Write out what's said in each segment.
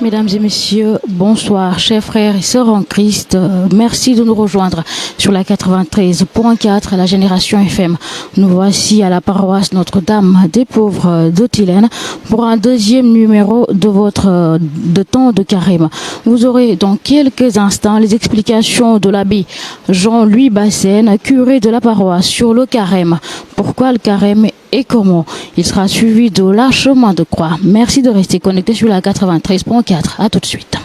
Mesdames et messieurs, bonsoir, chers frères et sœurs en Christ. Merci de nous rejoindre sur la 93.4, la Génération FM. Nous voici à la paroisse Notre-Dame des Pauvres de Tilène pour un deuxième numéro de votre temps de carême. Vous aurez dans quelques instants les explications de l'abbé Jean-Louis Bassène, curé de la paroisse, sur le carême. Pourquoi le carême et comment? Il sera suivi de la chemin de croix. Merci de rester connecté sur la 93.4. À tout de suite.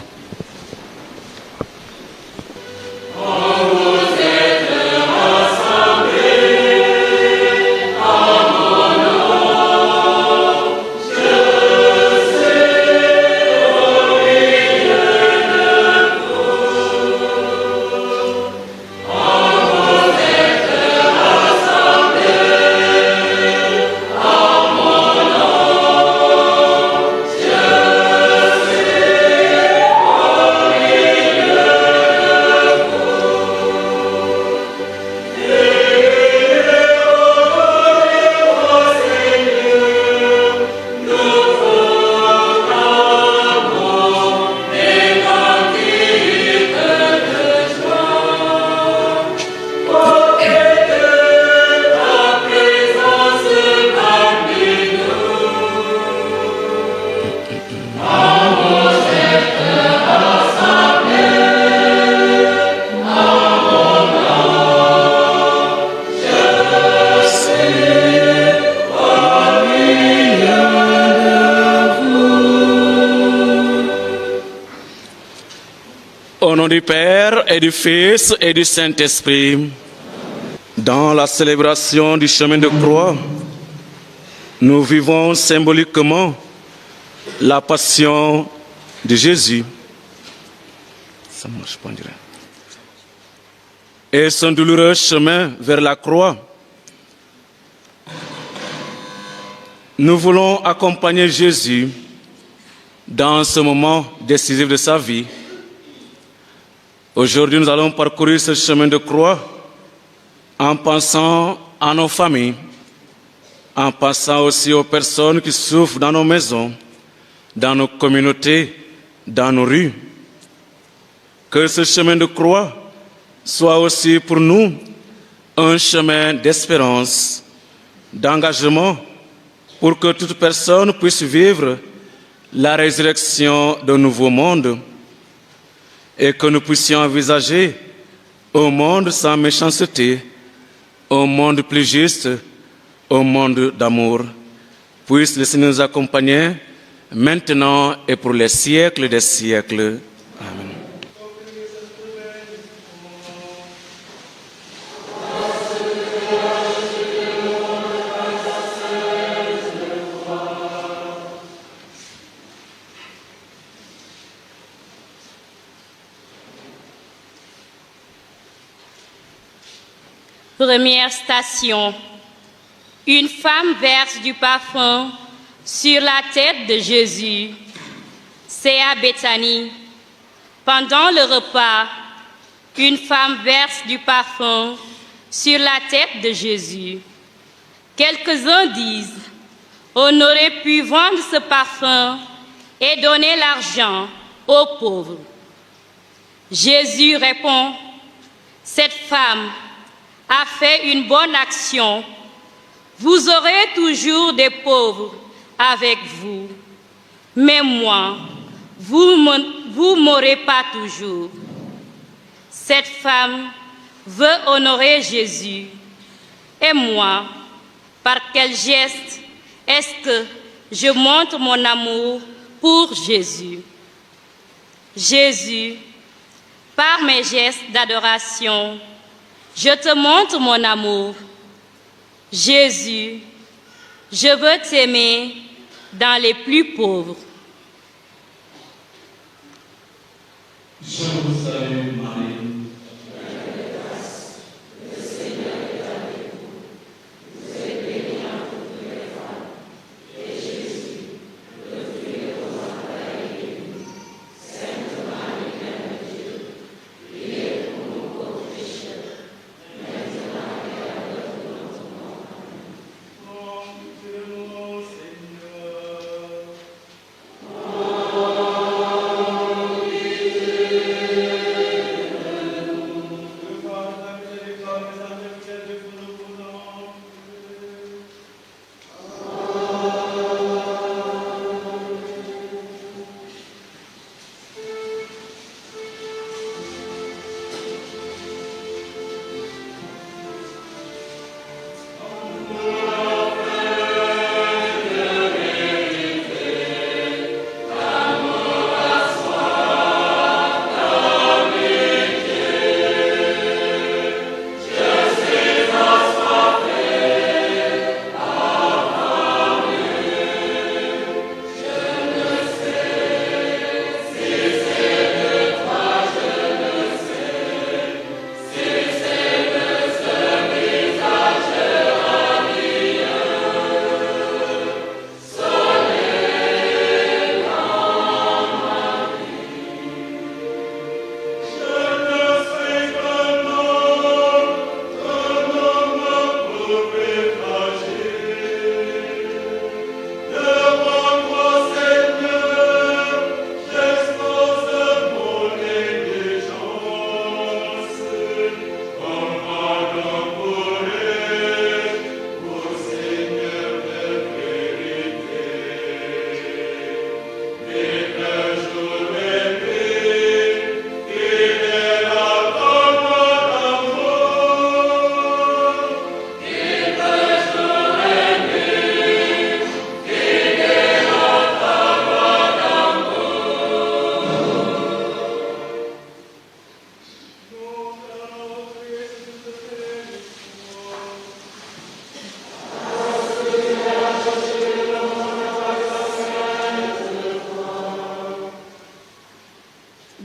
Au nom du Père et du Fils et du Saint-Esprit, dans la célébration du chemin de croix, nous vivons symboliquement la passion de Jésus. Ça marche pas, on dirait. Et son douloureux chemin vers la croix. Nous voulons accompagner Jésus dans ce moment décisif de sa vie. Aujourd'hui, nous allons parcourir ce chemin de croix en pensant à nos familles, en pensant aussi aux personnes qui souffrent dans nos maisons, dans nos communautés, dans nos rues. Que ce chemin de croix soit aussi pour nous un chemin d'espérance, d'engagement, pour que toute personne puisse vivre la résurrection d'un nouveau monde et que nous puissions envisager un monde sans méchanceté, un monde plus juste, un monde d'amour. Puisse le Seigneur nous accompagner maintenant et pour les siècles des siècles. Amen. Première station. Une femme verse du parfum sur la tête de Jésus. C'est à Béthanie. Pendant le repas, une femme verse du parfum sur la tête de Jésus. Quelques-uns disent, on aurait pu vendre ce parfum et donner l'argent aux pauvres. Jésus répond, cette femme a fait une bonne action. Vous aurez toujours des pauvres avec vous, mais moi, vous m'aurez pas toujours. Cette femme veut honorer Jésus. Et moi, par quel geste est-ce que je montre mon amour pour Jésus? Jésus, par mes gestes d'adoration, je te montre mon amour. Jésus, je veux t'aimer dans les plus pauvres. Je vous salue, Marie. Seigneur.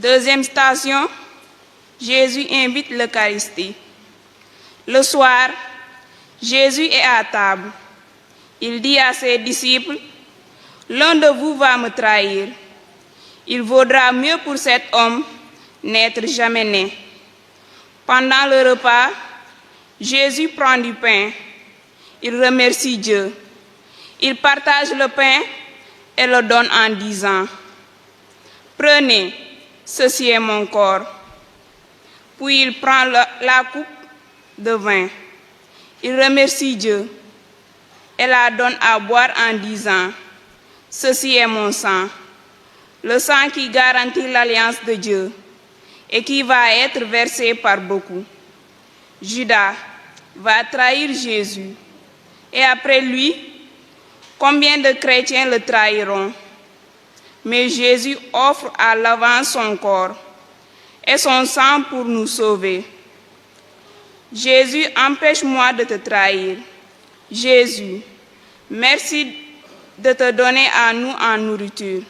Deuxième station, Jésus invite l'Eucharistie. Le soir, Jésus est à table. Il dit à ses disciples, « L'un de vous va me trahir. Il vaudra mieux pour cet homme n'être jamais né. » Pendant le repas, Jésus prend du pain. Il remercie Dieu. Il partage le pain et le donne en disant, « Prenez, ceci est mon corps. » Puis il prend la coupe de vin. Il remercie Dieu et la donne à boire en disant, « Ceci est mon sang, le sang qui garantit l'alliance de Dieu et qui va être versé par beaucoup. » Judas va trahir Jésus. Et après lui, combien de chrétiens le trahiront? Mais Jésus offre à l'avance son corps et son sang pour nous sauver. Jésus, empêche-moi de te trahir. Jésus, merci de te donner à nous en nourriture.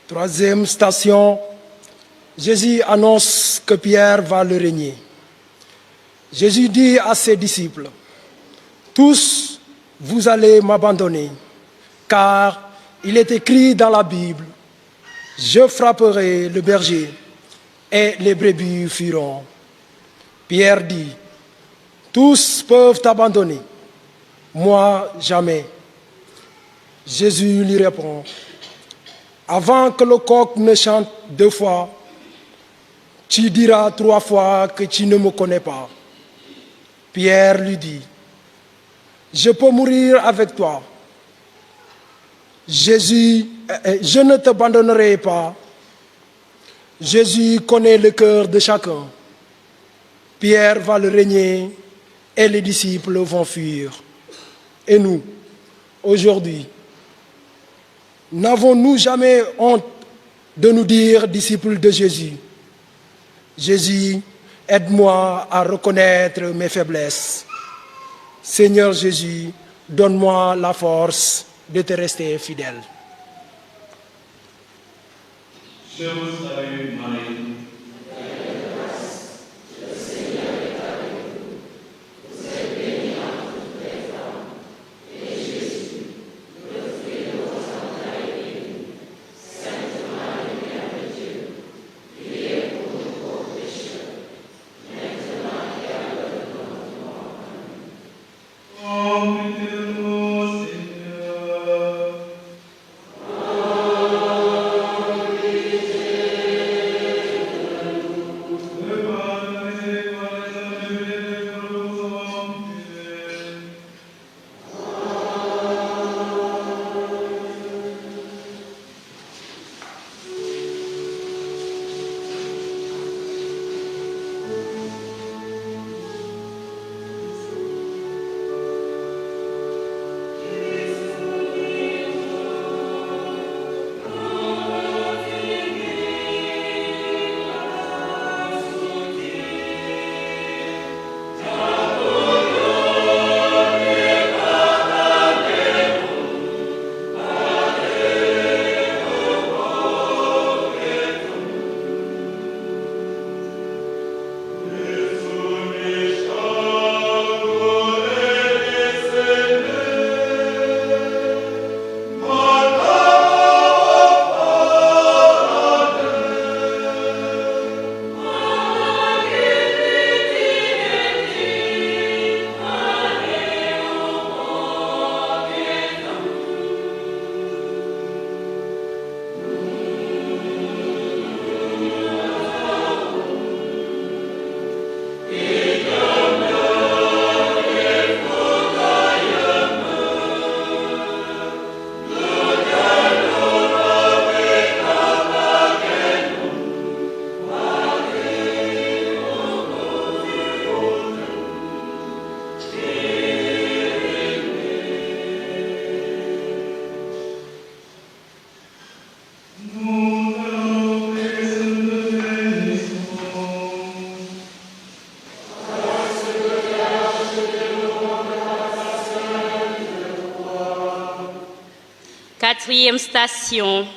Troisième station, Jésus annonce que Pierre va le régner. Jésus dit à ses disciples, « Tous, vous allez m'abandonner, car il est écrit dans la Bible, « Je frapperai le berger et les brebis fuiront. » Pierre dit, « Tous peuvent t'abandonner, moi jamais. » Jésus lui répond, « Avant que le coq ne chante 2 fois, tu diras 3 fois que tu ne me connais pas. » Pierre lui dit, « Je peux mourir avec toi. Jésus, je ne t'abandonnerai pas. » Jésus connaît le cœur de chacun. Pierre va le régner et les disciples vont fuir. Et nous, aujourd'hui, n'avons-nous jamais honte de nous dire disciples de Jésus? Jésus, aide-moi à reconnaître mes faiblesses. Seigneur Jésus, donne-moi la force de te rester fidèle. Je vous salue Marie. 4e station.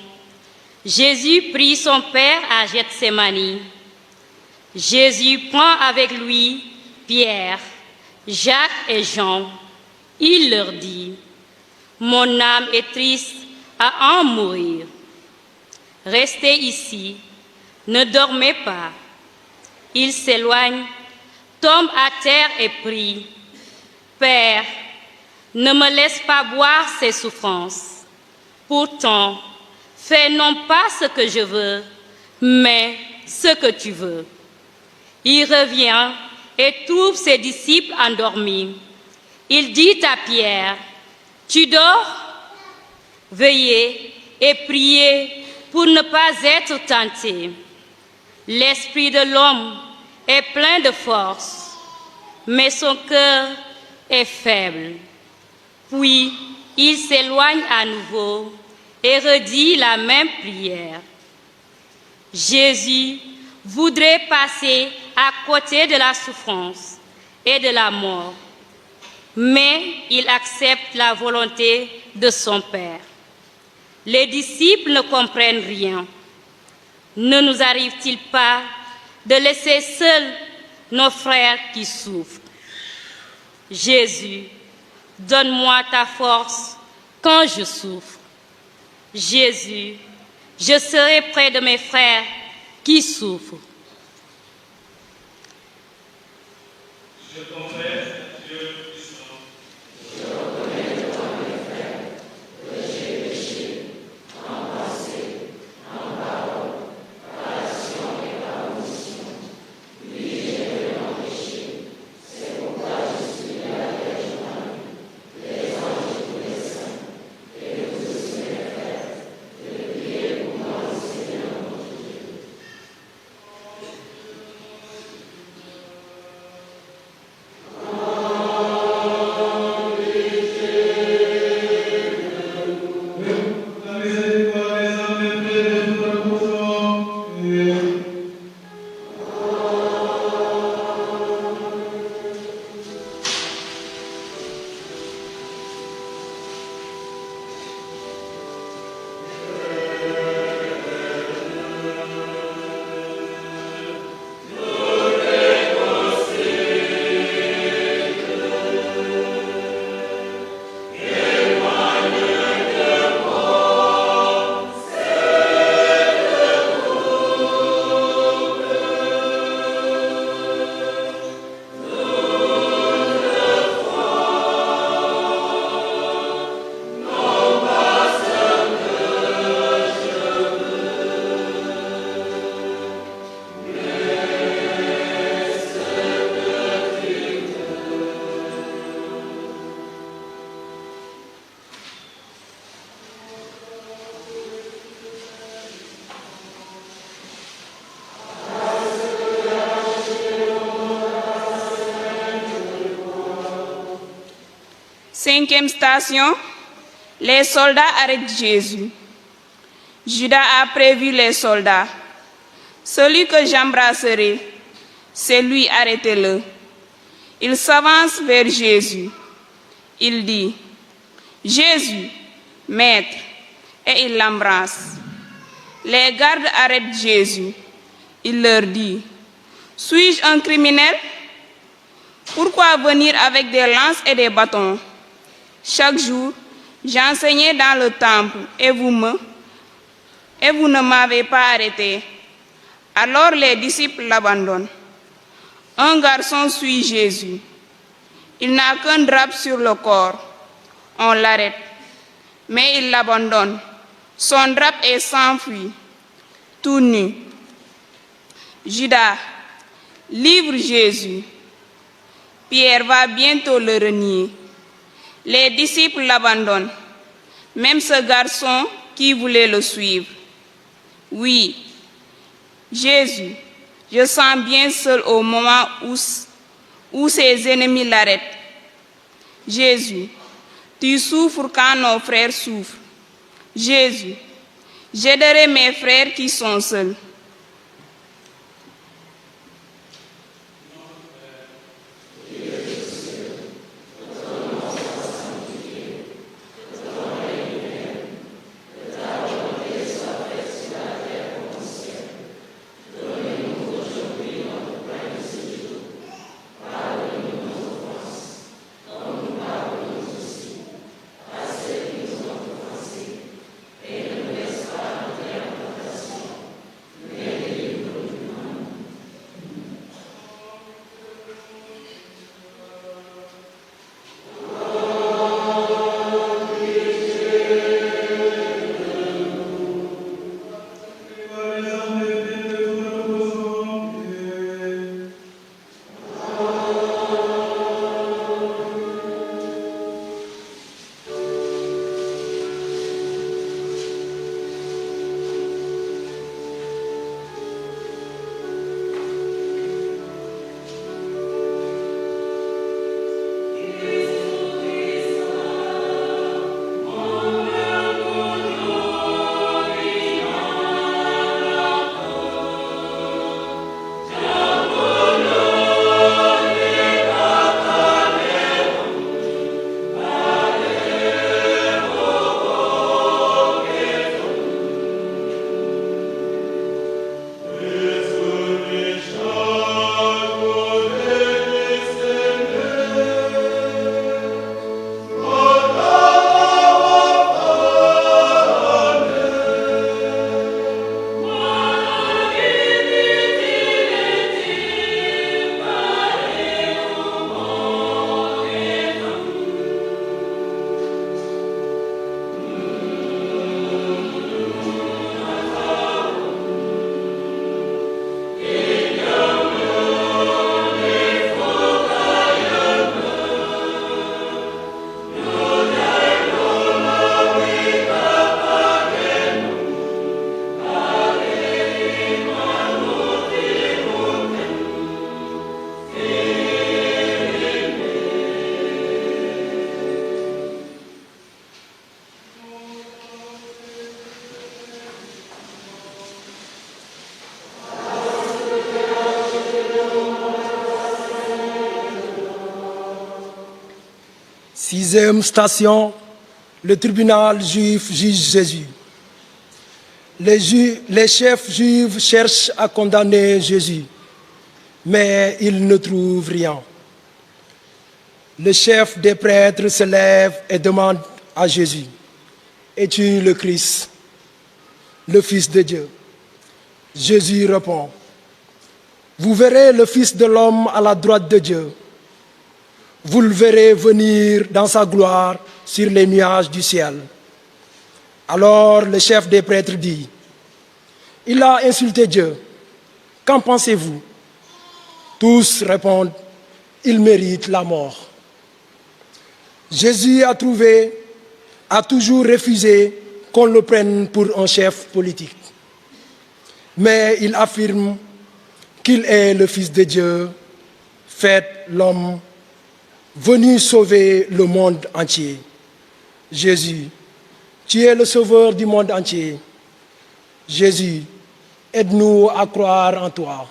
Jésus prie son Père à Gethsémani. Jésus prend avec lui Pierre, Jacques et Jean. Il leur dit, « Mon âme est triste à en mourir. Restez ici, ne dormez pas. » Il s'éloigne, tombe à terre et prie, « Père, ne me laisse pas boire ces souffrances. Pourtant, fais non pas ce que je veux, mais ce que tu veux. » Il revient et trouve ses disciples endormis. Il dit à Pierre, « Tu dors? Veillez et priez pour ne pas être tenté. L'esprit de l'homme est plein de force, mais son cœur est faible. » Puis il s'éloigne à nouveau et redit la même prière. Jésus voudrait passer à côté de la souffrance et de la mort, mais il accepte la volonté de son Père. Les disciples ne comprennent rien. Ne nous arrive-t-il pas de laisser seuls nos frères qui souffrent? Jésus, donne-moi ta force quand je souffre. Jésus, je serai près de mes frères qui souffrent. Je confesse, Dieu puissant. Je reconnais devant mes frères que j'ai péché en pensée, en parole, par action et par omission. Oui, j'ai vraiment péché. C'est pourquoi je suis là avec Joanne, les anges et tous les saints, et vous aussi mes frères, de prier pour moi au Seigneur notre Dieu. La miséricorde des hommes est près de nous reposons. Cinquième station, les soldats arrêtent Jésus. Judas a prévu les soldats. Celui que j'embrasserai, c'est lui, arrêtez-le. Il s'avance vers Jésus. Il dit, Jésus, maître, et il l'embrasse. Les gardes arrêtent Jésus. Il leur dit, suis-je un criminel? Pourquoi venir avec des lances et des bâtons? Chaque jour, j'enseignais dans le temple et vous ne m'avez pas arrêté. Alors les disciples l'abandonnent. Un garçon suit Jésus. Il n'a qu'un drap sur le corps. On l'arrête, mais il l'abandonne. Son drap est s'enfuit, tout nu. Judas livre Jésus. Pierre va bientôt le renier. Les disciples l'abandonnent, même ce garçon qui voulait le suivre. Oui, Jésus, je sens bien seul au moment où ses ennemis l'arrêtent. Jésus, tu souffres quand nos frères souffrent. Jésus, j'aiderai mes frères qui sont seuls. 6e station, le tribunal juif juge Jésus. Les chefs juifs cherchent à condamner Jésus, mais ils ne trouvent rien. Le chef des prêtres se lève et demande à Jésus: es-tu le Christ, le Fils de Dieu? Jésus répond: vous verrez le Fils de l'homme à la droite de Dieu. Vous le verrez venir dans sa gloire sur les nuages du ciel. Alors le chef des prêtres dit: il a insulté Dieu. Qu'en pensez-vous? Tous répondent: il mérite la mort. Jésus a toujours refusé qu'on le prenne pour un chef politique. Mais il affirme qu'il est le Fils de Dieu, fait l'homme, venu sauver le monde entier. Jésus, tu es le sauveur du monde entier. Jésus, aide-nous à croire en toi.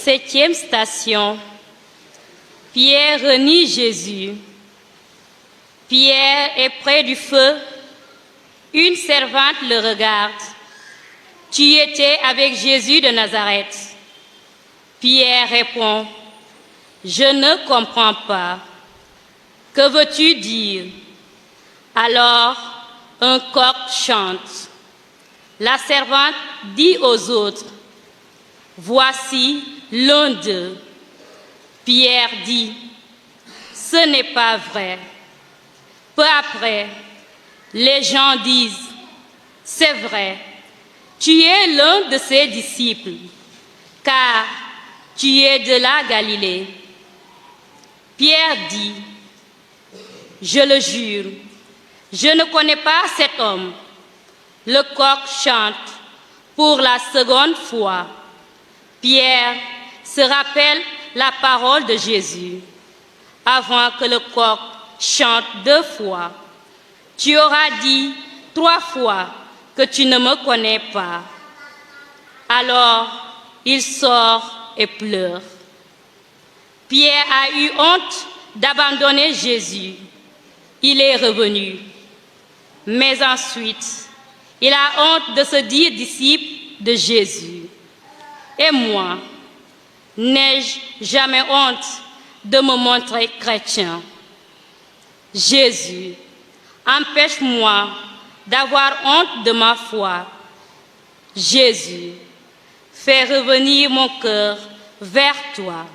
Septième station, Pierre renie Jésus. Pierre est près du feu. Une servante le regarde. Tu étais avec Jésus de Nazareth. Pierre répond: je ne comprends pas. Que veux-tu dire? Alors un coq chante. La servante dit aux autres: voici l'un d'eux. Pierre dit: ce n'est pas vrai. Peu après, les gens disent: c'est vrai, tu es l'un de ses disciples, car tu es de la Galilée. Pierre dit: je le jure, je ne connais pas cet homme. Le coq chante pour la seconde fois. Pierre se rappelle la parole de Jésus. avant que le coq chante 2 fois. Tu auras dit 3 fois que tu ne me connais pas. Alors, il sort et pleure. Pierre a eu honte d'abandonner Jésus. Il est revenu. Mais ensuite, il a honte de se dire disciple de Jésus. Et moi, n'ai-je jamais honte de me montrer chrétien? Jésus, empêche-moi d'avoir honte de ma foi. Jésus, fais revenir mon cœur vers toi.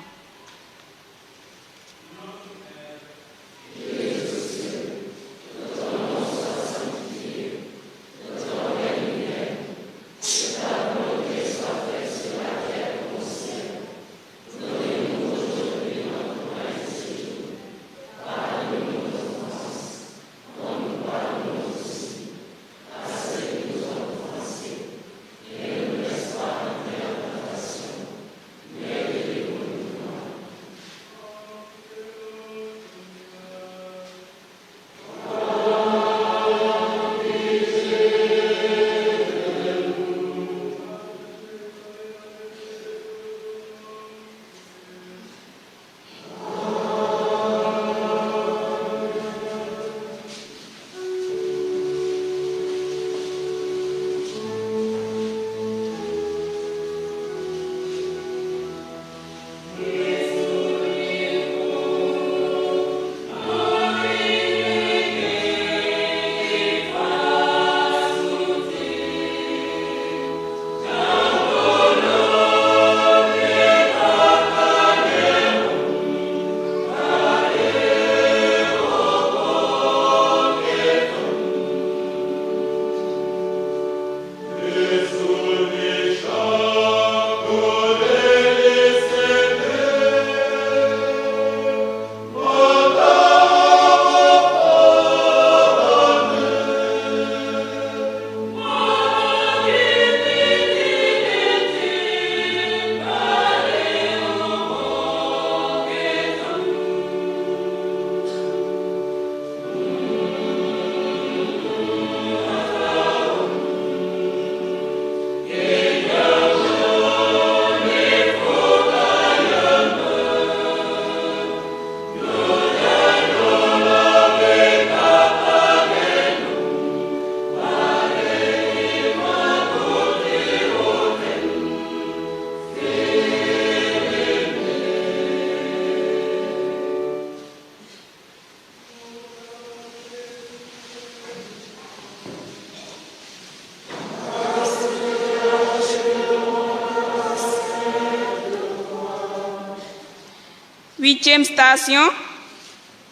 Huitième station,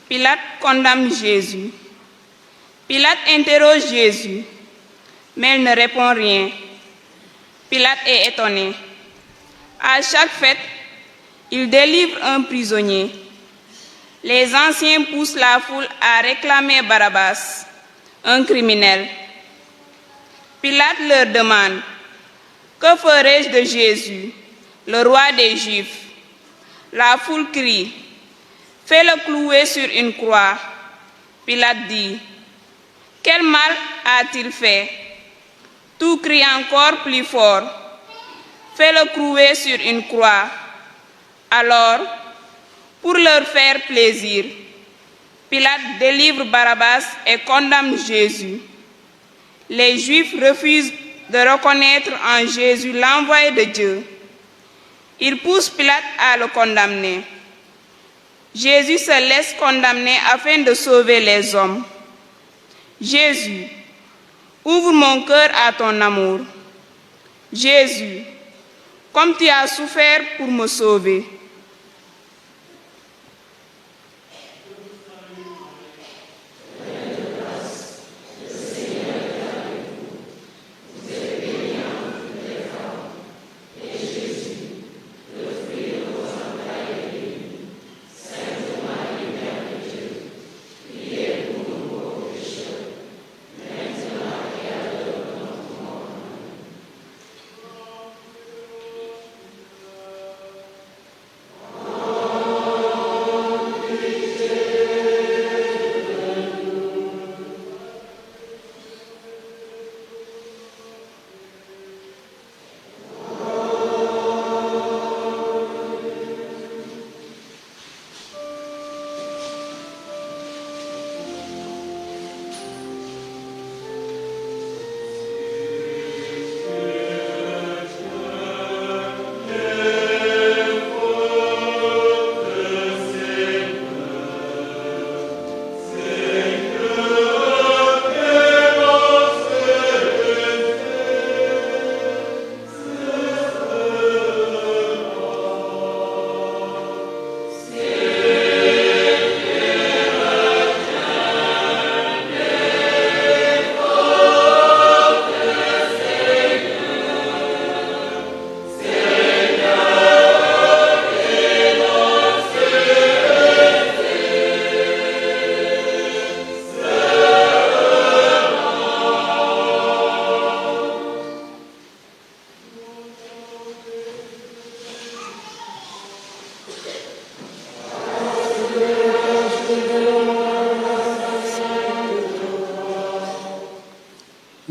Pilate condamne Jésus. Pilate interroge Jésus, mais il ne répond rien. Pilate est étonné. À chaque fête, il délivre un prisonnier. Les anciens poussent la foule à réclamer Barabbas, un criminel. Pilate leur demande, « Que ferai-je de Jésus, le roi des Juifs ?» La foule crie, « Fais-le clouer sur une croix. » Pilate dit, « Quel mal a-t-il fait ?» Tout crie encore plus fort, « Fais-le clouer sur une croix. » Alors, pour leur faire plaisir, Pilate délivre Barabbas et condamne Jésus. Les Juifs refusent de reconnaître en Jésus l'envoyé de Dieu. Ils poussent Pilate à le condamner. Jésus se laisse condamner afin de sauver les hommes. Jésus, ouvre mon cœur à ton amour. Jésus, comme tu as souffert pour me sauver.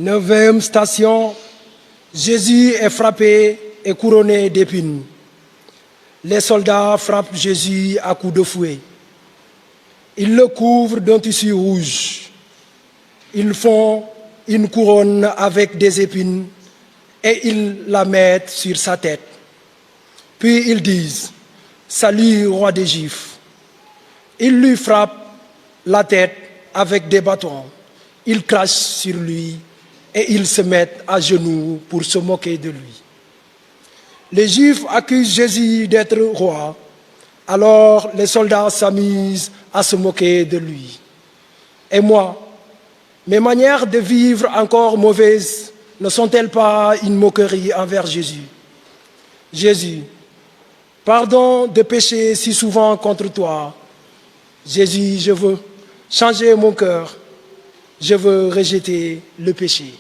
9e station, Jésus est frappé et couronné d'épines. Les soldats frappent Jésus à coups de fouet. Ils le couvrent d'un tissu rouge. Ils font une couronne avec des épines et ils la mettent sur sa tête. Puis ils disent « Salut, roi des Juifs ». Ils lui frappent la tête avec des bâtons. Ils crachent sur lui et ils se mettent à genoux pour se moquer de lui. Les Juifs accusent Jésus d'être roi. Alors les soldats s'amusent à se moquer de lui. Et moi, mes manières de vivre encore mauvaises ne sont-elles pas une moquerie envers Jésus? Jésus, pardon de pécher si souvent contre toi. Jésus, je veux changer mon cœur. Je veux rejeter le péché.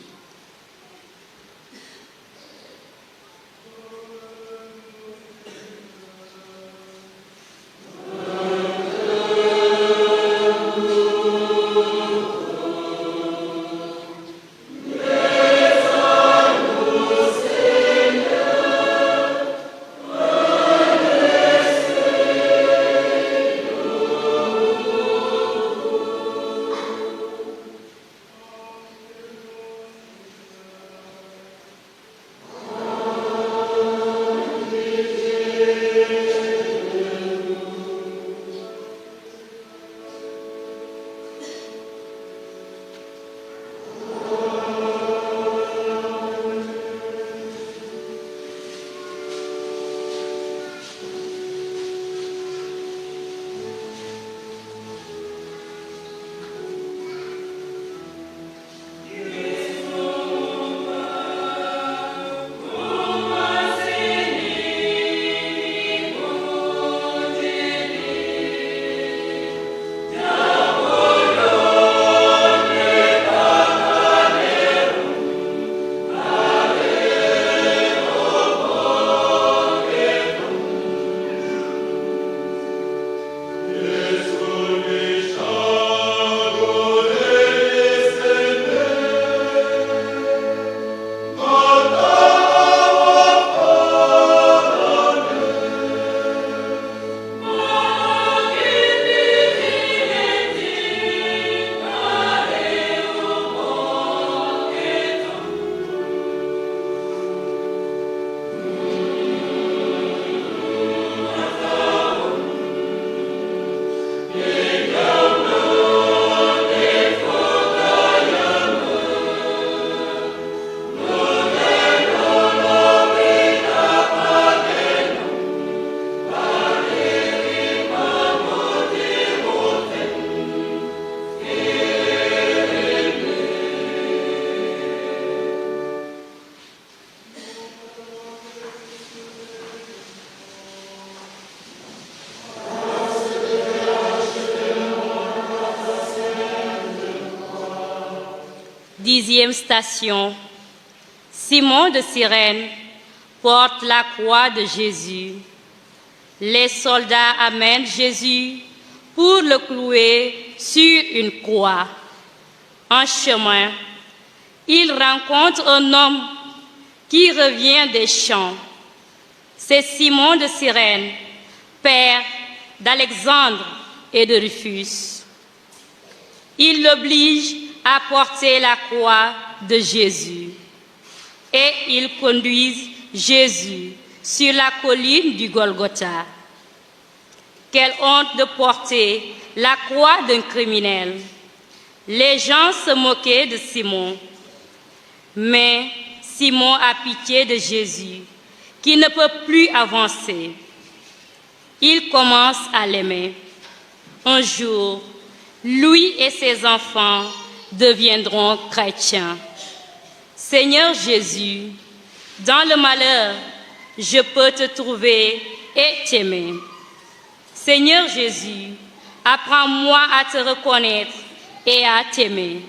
Dixième station, Simon de Cyrène porte la croix de Jésus. Les soldats amènent Jésus pour le clouer sur une croix. En chemin, il rencontre un homme qui revient des champs. C'est Simon de Cyrène, père d'Alexandre et de Rufus. Il l'oblige à porter la croix de Jésus et ils conduisent Jésus sur la colline du Golgotha. Quelle honte de porter la croix d'un criminel! Les gens se moquaient de Simon, mais Simon a pitié de Jésus, qui ne peut plus avancer. Il commence à l'aimer. Un jour, lui et ses enfants deviendront chrétiens. Seigneur Jésus, dans le malheur, je peux te trouver et t'aimer. Seigneur Jésus, apprends-moi à te reconnaître et à t'aimer.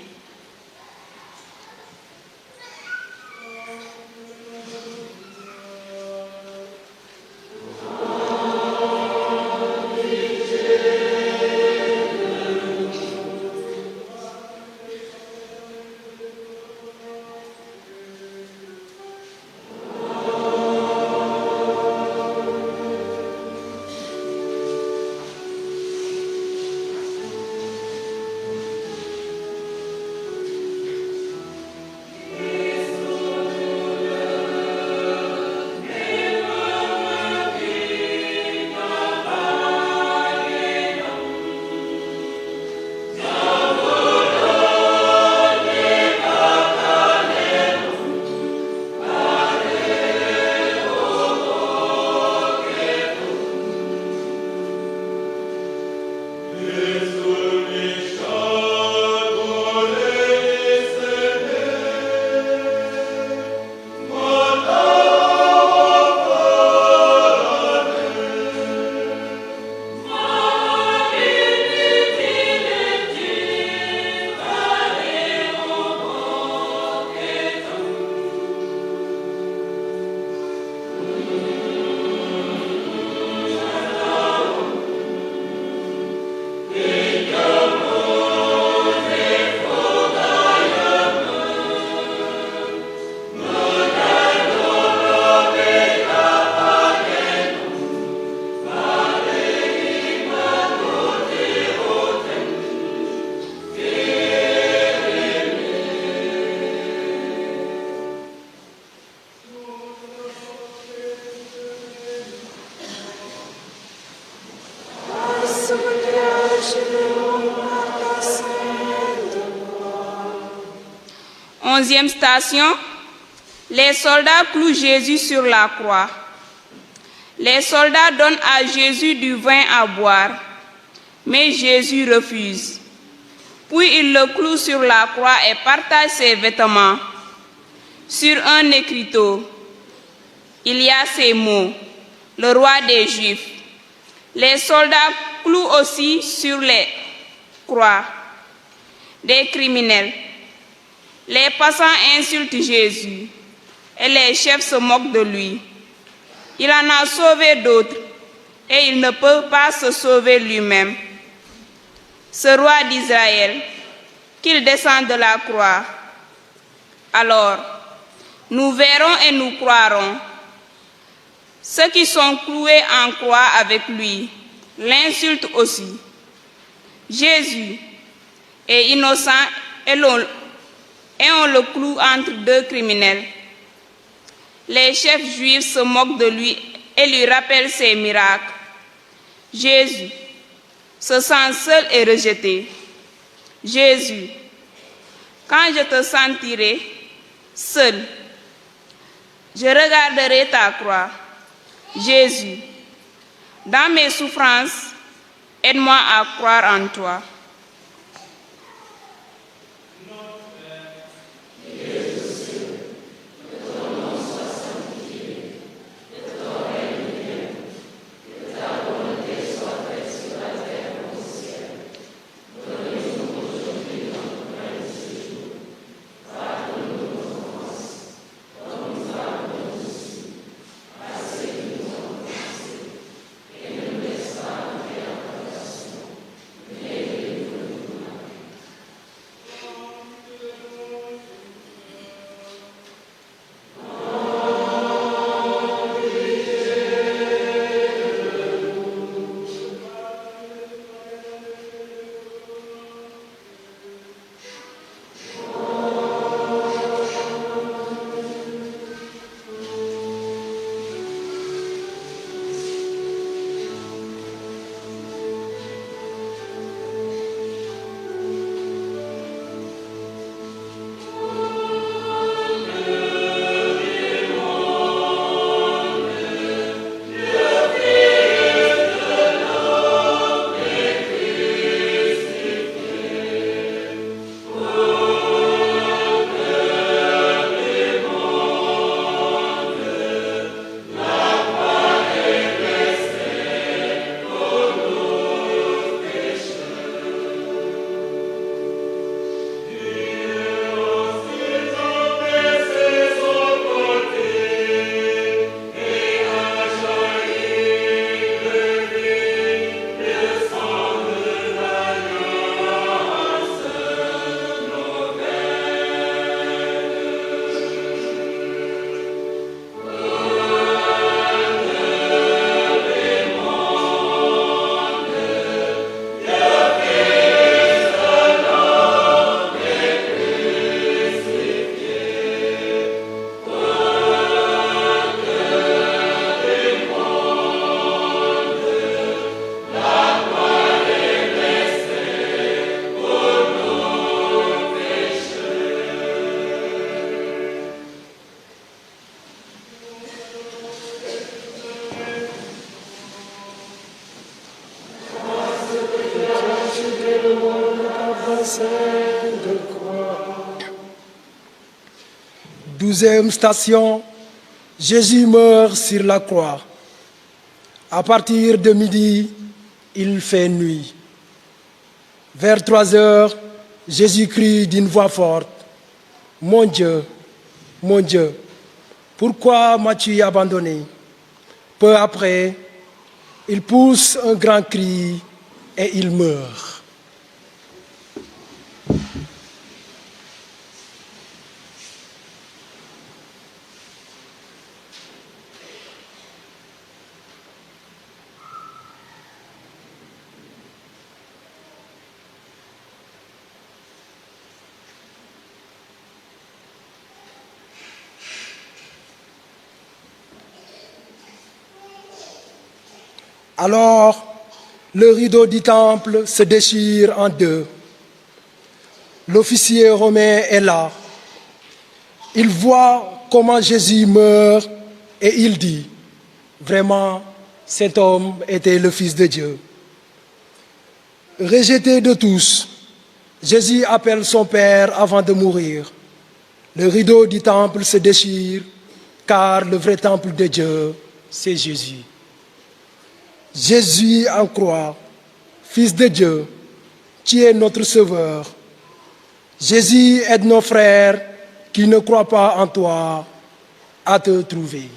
11e station, les soldats clouent Jésus sur la croix. Les soldats donnent à Jésus du vin à boire, mais Jésus refuse. Puis ils le clouent sur la croix et partagent ses vêtements. Sur un écriteau, il y a ces mots: le roi des Juifs. Les soldats clouent aussi sur les croix des criminels. Les passants insultent Jésus et les chefs se moquent de lui. Il en a sauvé d'autres et il ne peut pas se sauver lui-même. Ce roi d'Israël, qu'il descende de la croix. Alors, nous verrons et nous croirons. Ceux qui sont cloués en croix avec lui l'insultent aussi. Jésus est innocent et on le cloue entre deux criminels. Les chefs juifs se moquent de lui et lui rappellent ses miracles. Jésus se sent seul et rejeté. Jésus, quand je te sentirai seul, je regarderai ta croix. Jésus, dans mes souffrances, aide-moi à croire en toi. Douzième station, Jésus meurt sur la croix. À partir de midi, il fait nuit. Vers 3 heures, Jésus crie d'une voix forte: mon Dieu, pourquoi m'as-tu abandonné? Peu après, il pousse un grand cri et il meurt. Alors, le rideau du temple se déchire en deux. L'officier romain est là, Il voit comment Jésus meurt et il dit, vraiment, cet homme était le Fils de Dieu. Rejeté de tous, Jésus appelle son Père avant de mourir. Le rideau du temple se déchire, car le vrai temple de Dieu, c'est Jésus. Jésus en croix, Fils de Dieu, tu es notre Sauveur. Jésus aide nos frères qui ne croient pas en toi à te trouver.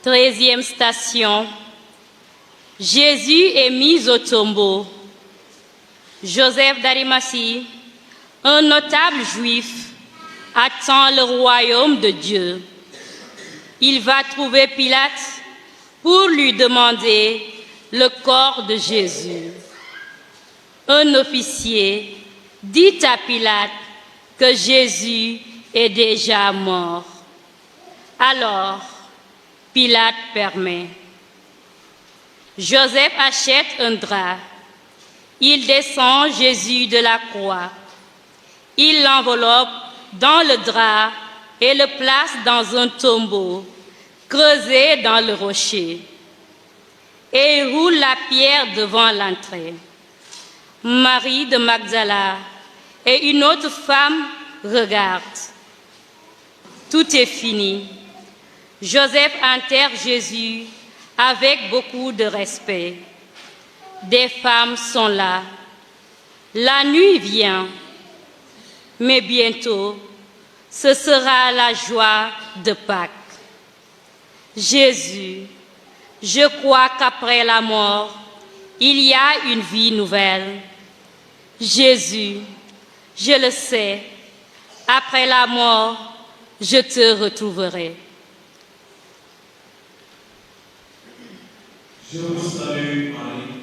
Treizième station. Jésus est mis au tombeau. Joseph d'Arimathie, un notable juif, attend le royaume de Dieu. Il va trouver Pilate pour lui demander le corps de Jésus. Un officier dit à Pilate que Jésus est déjà mort. Alors, Pilate permet. Joseph achète un drap. Il descend Jésus de la croix. Il l'enveloppe dans le drap et le place dans un tombeau creusé dans le rocher. et roule la pierre devant l'entrée. Marie de Magdala et une autre femme regardent. Tout est fini. Joseph enterre Jésus avec beaucoup de respect. Des femmes sont là. La nuit vient, mais bientôt, ce sera la joie de Pâques. Jésus, je crois qu'après la mort, il y a une vie nouvelle. Jésus, je le sais, après la mort, je te retrouverai. Je vous salue, Marie.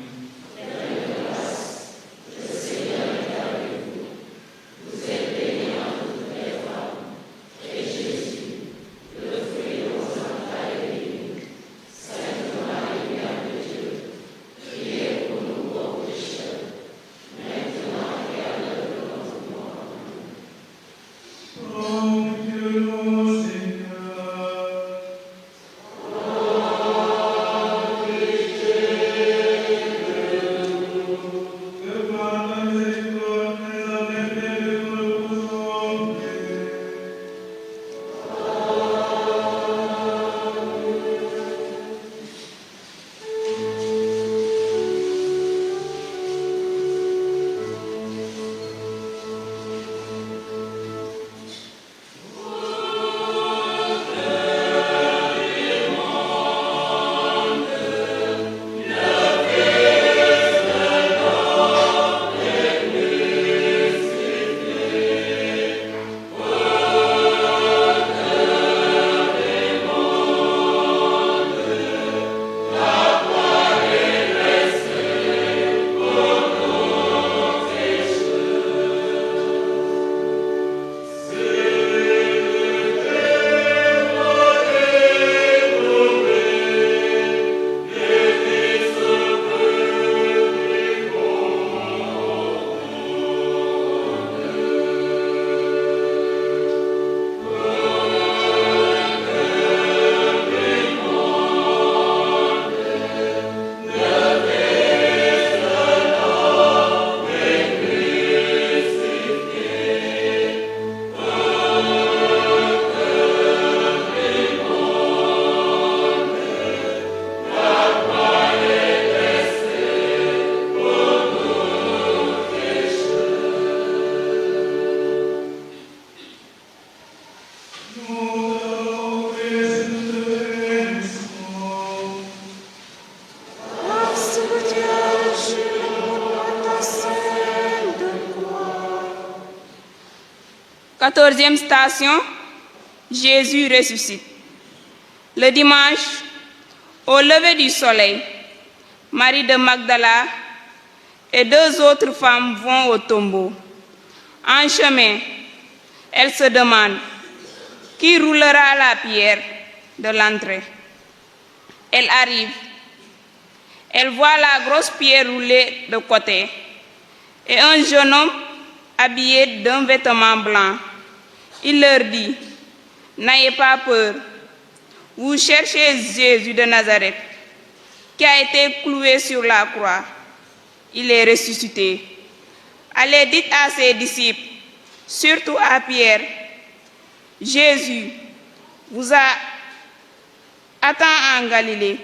Quatorzième station, Jésus ressuscite. Le dimanche, au lever du soleil, Marie de Magdala et deux autres femmes vont au tombeau. En chemin, elles se demandent qui roulera la pierre de l'entrée. Elles arrivent. Elles voient la grosse pierre roulée de côté et un jeune homme habillé d'un vêtement blanc. Il leur dit, n'ayez pas peur, vous cherchez Jésus de Nazareth, qui a été cloué sur la croix. Il est ressuscité. Allez, dites à ses disciples, surtout à Pierre, Jésus vous attend en Galilée.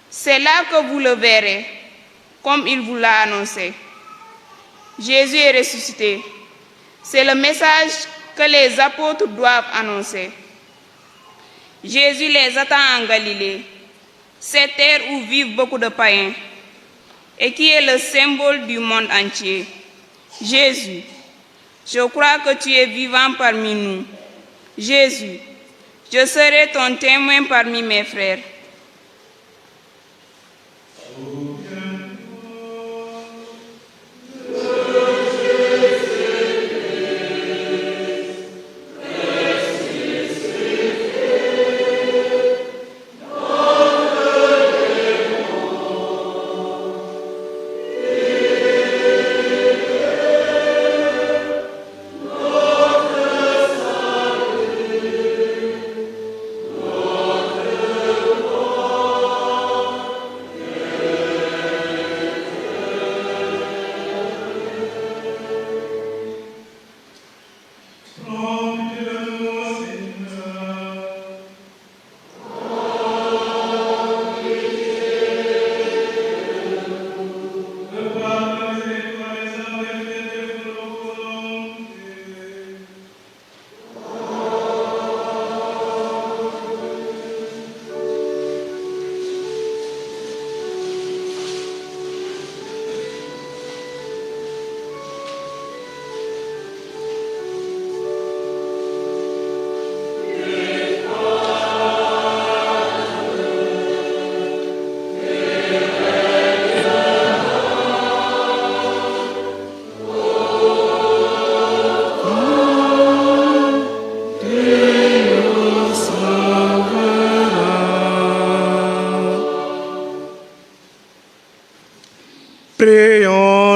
C'est là que vous le verrez, comme il vous l'a annoncé. Jésus est ressuscité. C'est le message que les apôtres doivent annoncer. Jésus les attend en Galilée, cette terre où vivent beaucoup de païens et qui est le symbole du monde entier. Jésus, je crois que tu es vivant parmi nous. Jésus, je serai ton témoin parmi mes frères.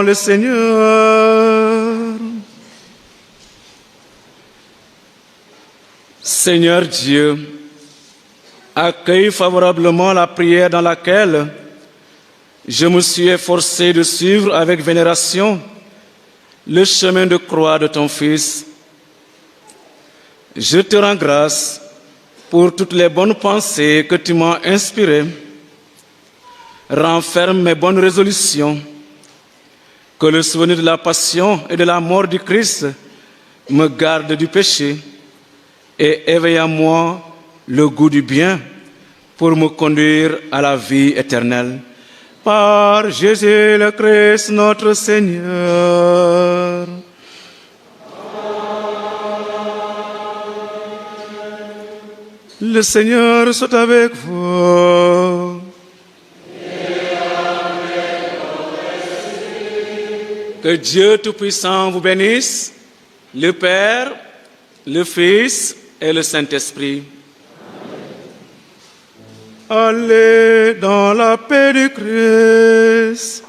le Seigneur. Seigneur Dieu, accueille favorablement la prière dans laquelle je me suis efforcé de suivre avec vénération le chemin de croix de ton Fils. Je te rends grâce pour toutes les bonnes pensées que tu m'as inspirées. Renferme mes bonnes résolutions. Que le souvenir de la passion et de la mort du Christ me garde du péché et éveille en moi le goût du bien pour me conduire à la vie éternelle. Par Jésus le Christ, notre Seigneur. Le Seigneur soit avec vous. Que Dieu Tout-Puissant vous bénisse, le Père, le Fils et le Saint-Esprit. Allez dans la paix du Christ.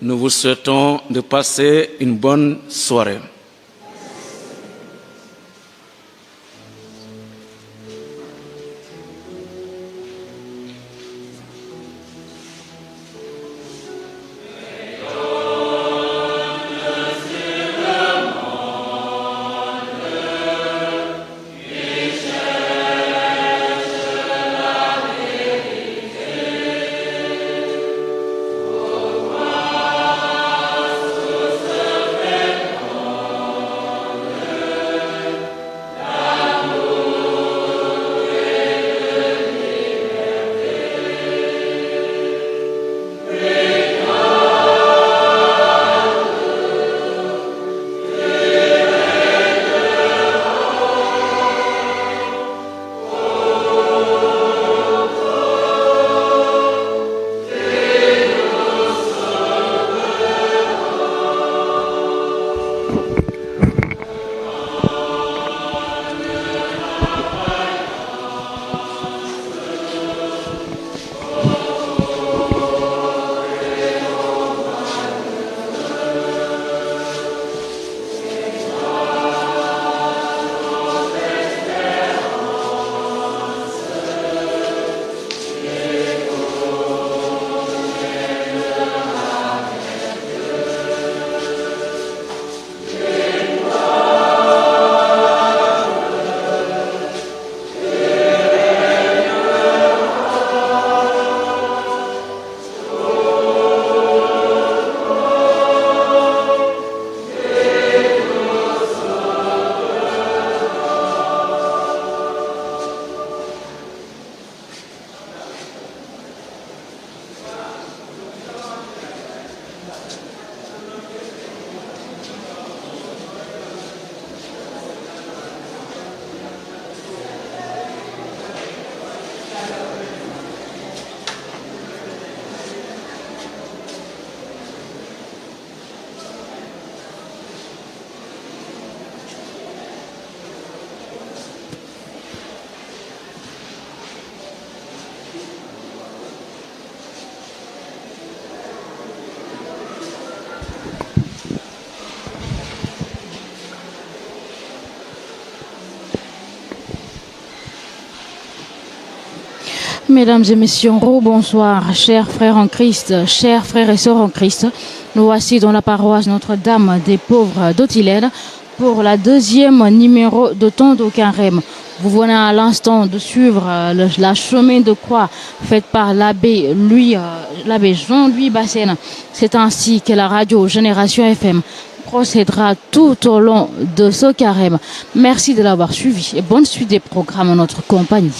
Nous vous souhaitons de passer une bonne soirée. Mesdames et messieurs, bonsoir, chers frères en Christ, chers frères et sœurs en Christ. Nous voici dans la paroisse Notre-Dame des Pauvres d'Autilède pour la deuxième numéro de Tondo Carême. Vous venez à l'instant de suivre la chemin de croix faite par l'abbé Jean-Louis Bassène. C'est ainsi que la radio Génération FM procédera tout au long de ce carême. Merci de l'avoir suivi et bonne suite des programmes en notre compagnie.